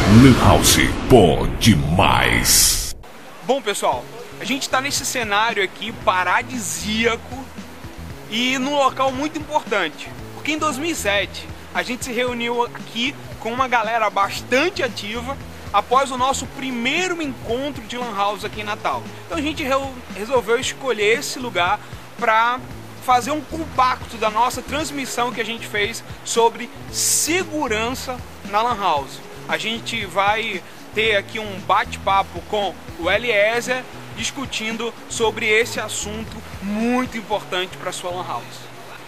Lan House, bom demais. Bom, pessoal, a gente está nesse cenário aqui paradisíaco e num local muito importante, porque em 2007 a gente se reuniu aqui com uma galera bastante ativa após o nosso primeiro encontro de Lan House aqui em Natal. Então a gente resolveu escolher esse lugar para fazer um compacto da nossa transmissão que a gente fez sobre segurança na Lan House. A gente vai ter aqui um bate-papo com o Eliezer discutindo sobre esse assunto muito importante para a sua Lan House.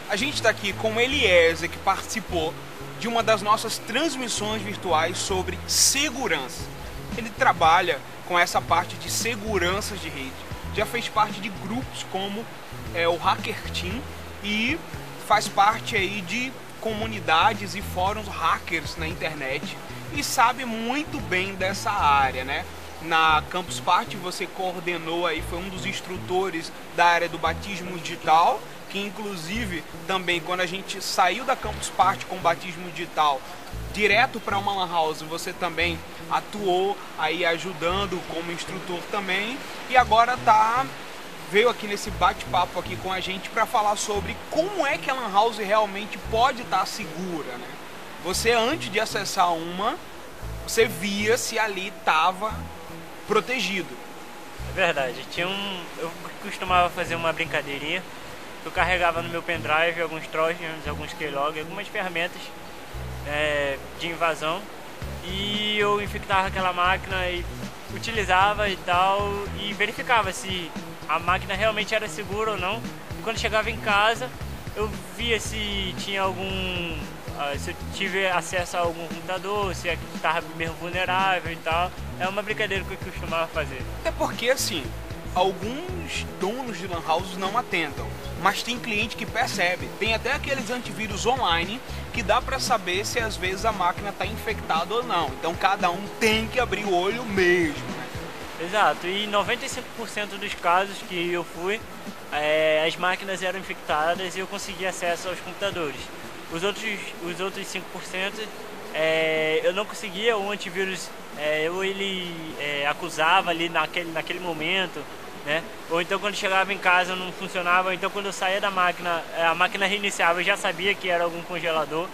A gente está aqui com o Eliezer, que participou de uma das nossas transmissões virtuais sobre segurança. Ele trabalha com essa parte de segurança de rede. Já fez parte de grupos como o Hacker Team e faz parte aí de comunidades e fóruns hackers na internet e sabe muito bem dessa área, né? Na Campus Party você coordenou aí, foi um dos instrutores da área do batismo digital, que inclusive também quando a gente saiu da Campus Party com o batismo digital direto para uma Lan House, você também atuou aí ajudando como instrutor também, e agora veio aqui nesse bate-papo aqui com a gente para falar sobre como é que a Lan House realmente pode estar segura, né? Você, antes de acessar você via se ali estava protegido. É verdade. Eu costumava fazer uma brincadeirinha. Eu carregava no meu pendrive alguns trojans, alguns keylog, algumas ferramentas de invasão. E eu infectava aquela máquina e utilizava e tal, e verificava se a máquina realmente era segura ou não. E quando chegava em casa, eu via se tinha se eu tive acesso a algum computador, se estava mesmo vulnerável e tal. É uma brincadeira que eu costumava fazer. Até porque, assim, alguns donos de Lan Houses não atentam, mas tem cliente que percebe. Tem até aqueles antivírus online que dá para saber se às vezes a máquina está infectada ou não. Então cada um tem que abrir o olho mesmo, né? Exato, e 95% dos casos que eu fui, as máquinas eram infectadas e eu consegui acesso aos computadores. Os outros 5%, eu não conseguia, o antivírus ele acusava ali naquele momento, né? Ou então quando chegava em casa não funcionava, ou então quando eu saía da máquina, a máquina reiniciava, eu já sabia que era algum congelador.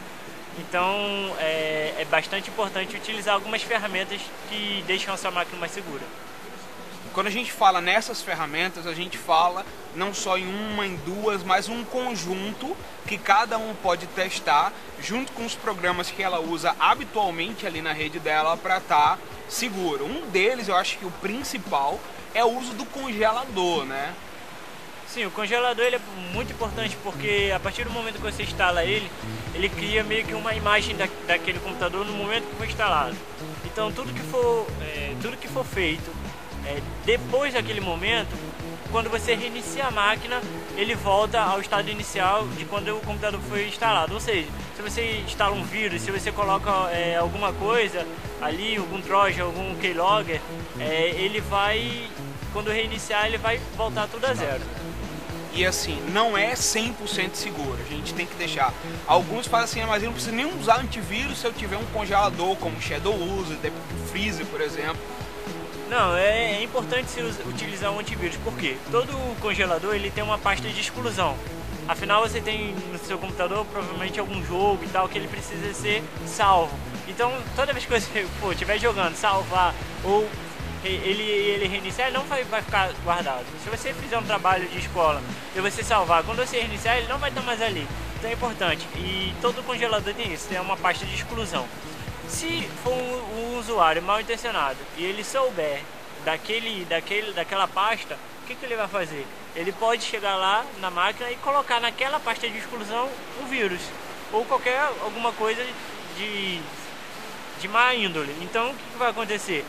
Então é bastante importante utilizar algumas ferramentas que deixam a sua máquina mais segura. Quando a gente fala nessas ferramentas, a gente fala não só em uma, em duas, mas um conjunto que cada um pode testar junto com os programas que ela usa habitualmente ali na rede dela para estar seguro. Um deles, eu acho que o principal, é o uso do congelador, né? Sim, o congelador ele é muito importante porque a partir do momento que você instala ele cria meio que uma imagem daquele computador no momento que foi instalado. Então tudo que for feito depois daquele momento, quando você reinicia a máquina, ele volta ao estado inicial de quando o computador foi instalado. Ou seja, se você instala um vírus, se você coloca alguma coisa ali, algum trojan, algum keylogger, ele vai, quando reiniciar, ele vai voltar tudo a zero. E assim, não é 100% seguro, a gente tem que deixar. Alguns falam assim, mas eu não preciso nem usar antivírus se eu tiver um congelador como Shadow User, Freezer, por exemplo. Não, é importante se utilizar um antivírus, porque todo congelador ele tem uma pasta de exclusão. Afinal, você tem no seu computador provavelmente algum jogo e tal que ele precisa ser salvo. Então, toda vez que você estiver jogando, salvar ou ele reiniciar, ele não vai ficar guardado. Se você fizer um trabalho de escola e você salvar, quando você reiniciar, ele não vai estar mais ali. Então é importante. E todo congelador tem isso, tem uma pasta de exclusão. Se for um usuário mal intencionado e ele souber daquela pasta, o que ele vai fazer? Ele pode chegar lá na máquina e colocar naquela pasta de exclusão um vírus ou alguma coisa de má índole. Então o que vai acontecer?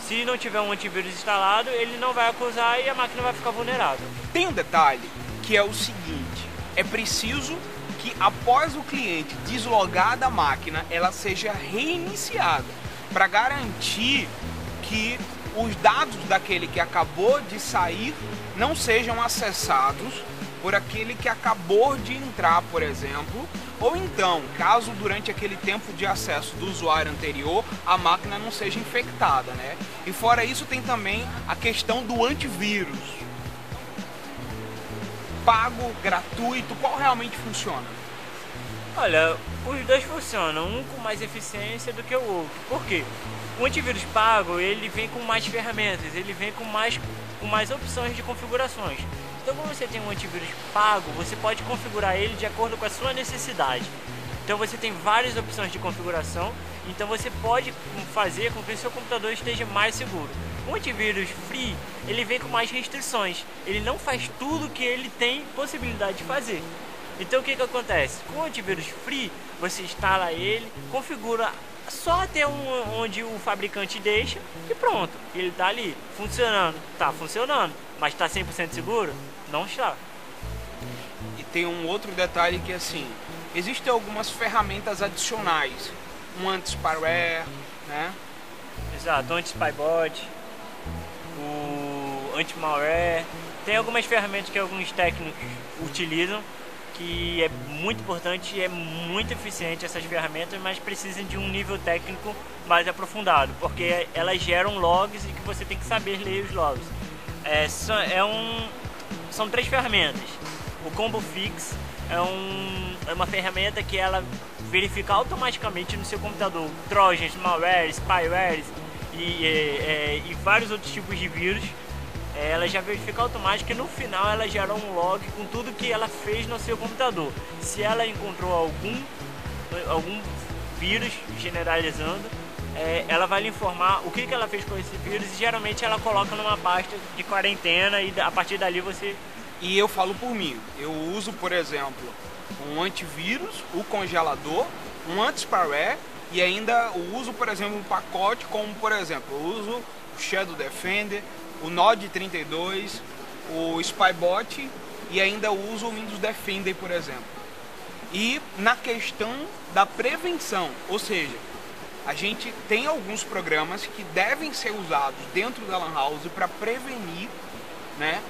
Se não tiver um antivírus instalado, ele não vai acusar e a máquina vai ficar vulnerável. Tem um detalhe que é o seguinte: é preciso que após o cliente deslogar da máquina, ela seja reiniciada para garantir que os dados daquele que acabou de sair não sejam acessados por aquele que acabou de entrar, por exemplo, Ou então, caso durante aquele tempo de acesso do usuário anterior, a máquina não seja infectada, né? E fora isso tem também a questão do antivírus. Pago, gratuito, qual realmente funciona? Olha, os dois funcionam, um com mais eficiência do que o outro. Por quê? O antivírus pago, ele vem com mais ferramentas, ele vem com mais opções de configurações. Então, quando você tem um antivírus pago, você pode configurar ele de acordo com a sua necessidade. Então, você tem várias opções de configuração, então você pode fazer com que o seu computador esteja mais seguro. O antivírus free, ele vem com mais restrições, ele não faz tudo que ele tem possibilidade de fazer. Então o que acontece? Com o antivírus free, você instala ele, configura só até onde o fabricante deixa e pronto, ele está ali, funcionando. Está funcionando, mas está 100% seguro? Não está. E tem um outro detalhe que assim, existem algumas ferramentas adicionais, um anti-spyware, né? Exato, o anti-spybot, o anti-malware, tem algumas ferramentas que alguns técnicos utilizam, que é muito importante e é muito eficiente essas ferramentas, mas precisam de um nível técnico mais aprofundado, porque elas geram logs e que você tem que saber ler os logs. São 3 ferramentas. O Combo Fix é uma ferramenta que ela verifica automaticamente no seu computador trojans, malwares, spywares e vários outros tipos de vírus. Ela já verifica automática e no final ela gera um log com tudo que ela fez no seu computador. Se ela encontrou algum vírus generalizando, ela vai lhe informar o que ela fez com esse vírus e geralmente ela coloca numa pasta de quarentena e a partir dali você... E eu falo por mim, eu uso, por exemplo, um antivírus, o congelador, um anti-spyware e ainda uso, por exemplo, um pacote como, por exemplo, eu uso o Shadow Defender, o Node 32, o Spybot e ainda uso o Windows Defender, por exemplo. E na questão da prevenção, ou seja, a gente tem alguns programas que devem ser usados dentro da Lan House para prevenir, né,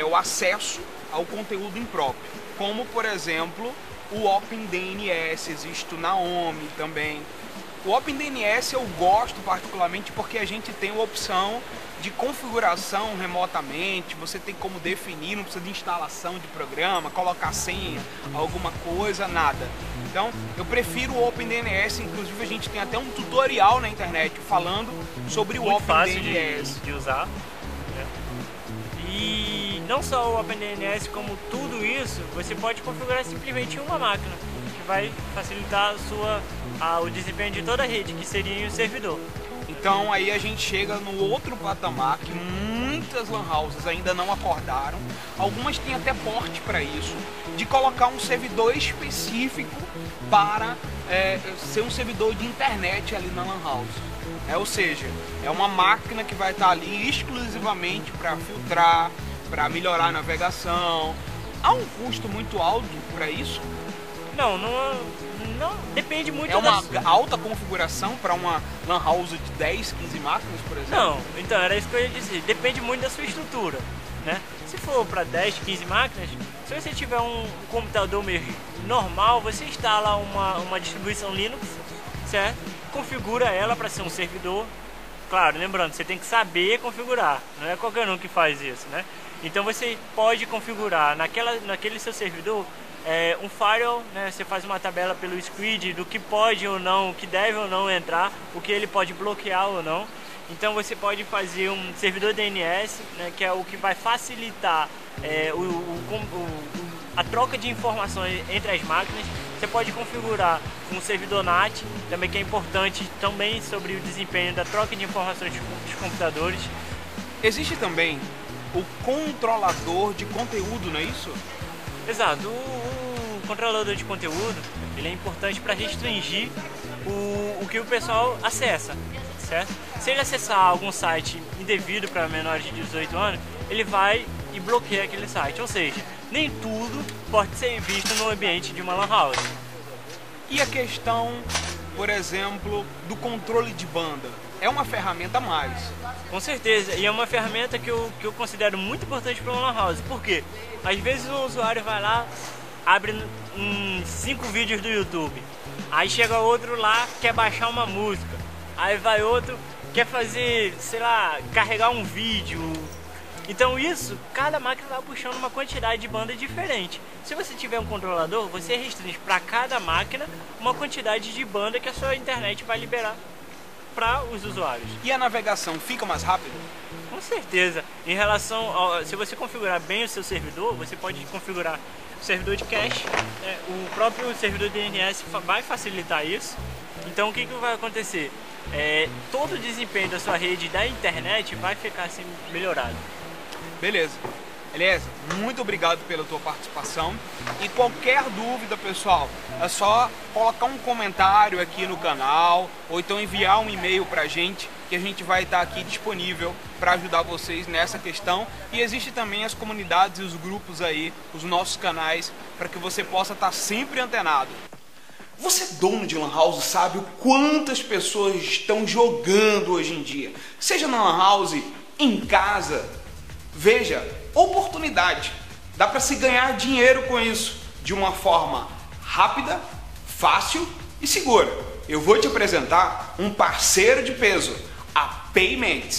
o acesso ao conteúdo impróprio, como por exemplo o OpenDNS, existe o Naomi também. O OpenDNS eu gosto particularmente porque a gente tem a opção de configuração remotamente, você tem como definir, não precisa de instalação de programa, colocar senha, alguma coisa, nada. Então eu prefiro o OpenDNS, inclusive a gente tem até um tutorial na internet falando sobre o OpenDNS. Fácil de usar, né? E não só o OpenDNS, como tudo isso, você pode configurar simplesmente em uma máquina, que vai facilitar o desempenho de toda a rede, que seria o servidor. Então aí a gente chega no outro patamar que muitas lan houses ainda não acordaram. Algumas têm até porte para isso, de colocar um servidor específico para ser um servidor de internet ali na lan house. Ou seja, é uma máquina que vai estar ali exclusivamente para filtrar, para melhorar a navegação. Há um custo muito alto para isso? Não, depende muito. É uma alta configuração para uma lan house de 10, 15 máquinas, por exemplo? Não, então era isso que eu ia dizer. Depende muito da sua estrutura, né? Se for para 10, 15 máquinas, se você tiver um computador meio normal, você instala uma distribuição Linux, certo? Configura ela para ser um servidor. Claro, lembrando, você tem que saber configurar. Não é qualquer um que faz isso, né? Então você pode configurar naquele seu servidor um firewall, né? Você faz uma tabela pelo Squid do que pode ou não, o que deve ou não entrar, o que ele pode bloquear ou não. Então você pode fazer um servidor DNS, né? Que é o que vai facilitar a troca de informações entre as máquinas. Você pode configurar um servidor NAT, também que é importante também sobre o desempenho da troca de informações dos computadores. Existe também o controlador de conteúdo, não é isso? Exato, o controlador de conteúdo ele é importante para restringir o que o pessoal acessa, certo? Se ele acessar algum site indevido para menores de 18 anos, ele vai e bloqueia aquele site, ou seja, nem tudo pode ser visto no ambiente de uma lan house. E a questão, por exemplo, do controle de banda? É uma ferramenta a mais. Com certeza, e é uma ferramenta que eu considero muito importante para uma lan house. Por quê? Às vezes o usuário vai lá, abre 5 vídeos do YouTube. Aí chega outro lá, quer baixar uma música. Aí vai outro, quer fazer, sei lá, carregar um vídeo. Então isso, cada máquina vai puxando uma quantidade de banda diferente. Se você tiver um controlador, você restringe para cada máquina uma quantidade de banda que a sua internet vai liberar para os usuários. E a navegação fica mais rápida? Com certeza. Em relação ao, se você configurar bem o seu servidor, você pode configurar o servidor de cache, o próprio servidor DNS vai facilitar isso. Então o que vai acontecer? Todo o desempenho da sua rede da internet vai ficar assim melhorado. Beleza. Beleza? Muito obrigado pela tua participação. E qualquer dúvida, pessoal, é só colocar um comentário aqui no canal ou então enviar um e-mail pra gente, que a gente vai estar aqui disponível para ajudar vocês nessa questão. E existe também as comunidades e os grupos aí, os nossos canais, para que você possa estar sempre antenado. Você, dono de lan house, sabe o quantas pessoas estão jogando hoje em dia? Seja na lan house, em casa. Veja, oportunidade. Dá para se ganhar dinheiro com isso de uma forma rápida, fácil e segura. Eu vou te apresentar um parceiro de peso, a Payment.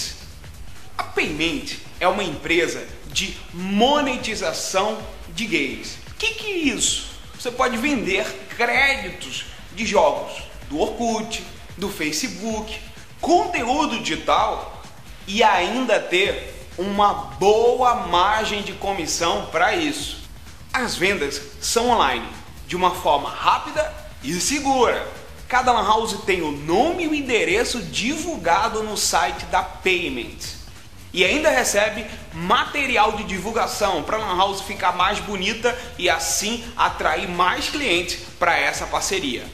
A Payment é uma empresa de monetização de games. O que é isso? Você pode vender créditos de jogos do Orkut, do Facebook, conteúdo digital e ainda ter uma boa margem de comissão para isso. As vendas são online, de uma forma rápida e segura. Cada lan house tem o nome e o endereço divulgado no site da Payment. E ainda recebe material de divulgação para a lan house ficar mais bonita e assim atrair mais clientes para essa parceria.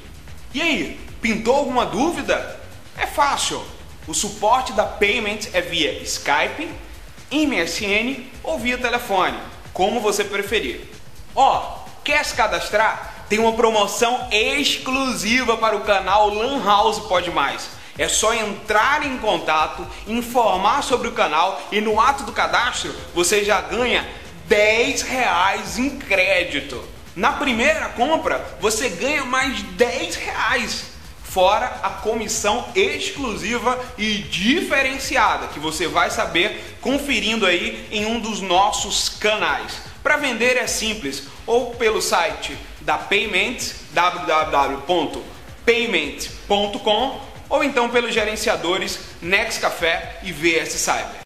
E aí, pintou alguma dúvida? É fácil. O suporte da Payment é via Skype, MSN ou via telefone, como você preferir. Quer se cadastrar? Tem uma promoção exclusiva para o canal Lan House Pode Mais. É só entrar em contato, informar sobre o canal e no ato do cadastro você já ganha R$10 em crédito. Na primeira compra você ganha mais R$10. Fora a comissão exclusiva e diferenciada que você vai saber conferindo aí em um dos nossos canais. Para vender é simples, ou pelo site da Payment, www.payment.com, ou então pelos gerenciadores Nexcafé e VS Cyber.